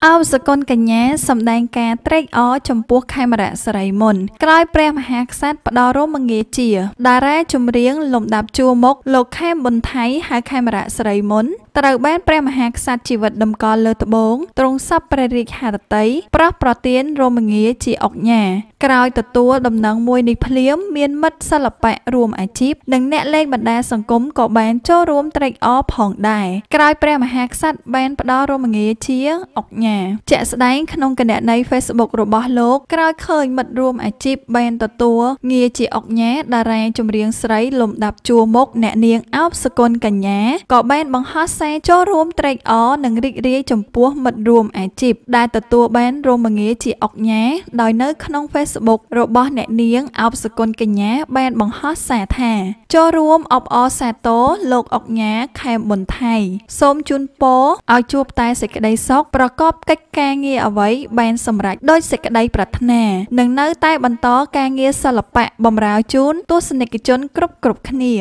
អោបសកលកញ្ញាសម្ដែងការត្រេកអរចំពោះខេមរៈសិរីមន្តក្រោយព្រះមហាក្សត្រផ្ដល់រមងារជាតារាចម្រៀងលំដាប់ជួរមុខលោកខេមប៊ុនថៃហៅខេមរៈសិរីមន្តត្រូវបានព្រះមហាក្សត្រជីវិតតម្កល់លើត្បូងទ្រង់សពព្រះរាជហឫទ័យប្រោះប្រទានរមងារជាអុកញ៉ាក្រោយទទួលដំណឹងមួយនេះភ្លាមមានមិត្តសិល្បៈរួមអាជីពនិងអ្នកលេងបណ្ដាសង្គមក៏បានចូលរួមត្រេកអរផងដែរក្រោយព្រះមហាក្សត្របានផ្ដល់រមងារជាអុកញ៉ាជាក់ស្ដែងក្នុងគណនី Facebook របស់លោកក្រោយឃើញមិត្តរួមអាជីពបានទទួលងារជាអុកញ៉ាតារាចម្រៀងស្រីលំដាប់ជួរមុខអ្នកនាងអោបសកលកញ្ញាក៏បានបង្ហោះសារចូលរួមត្រេកអរនិងរីករាយចំពោះមិត្តរួមអាជីពដែលទទួលបានរមងារជាអុកញ៉ាដោយនៅក្នុង Facebook របស់អ្នកនាងអោបសកលកញ្ញាបានបង្ហោះសារថាចូលរួមអបអរសាទរលោកអុកញ៉ាខេមប៊ុនថៃសូមជូនពរឲ្យជួបតែសេចក្តីសុខប្រកបកិច្ចការងារអ្វីបានសម្រេចដោយសេចក្តីប្រាថ្នានិងនៅតែបន្តការងារសិល្បៈបម្រើជូនទស្សនិកជនគ្រប់គ្នា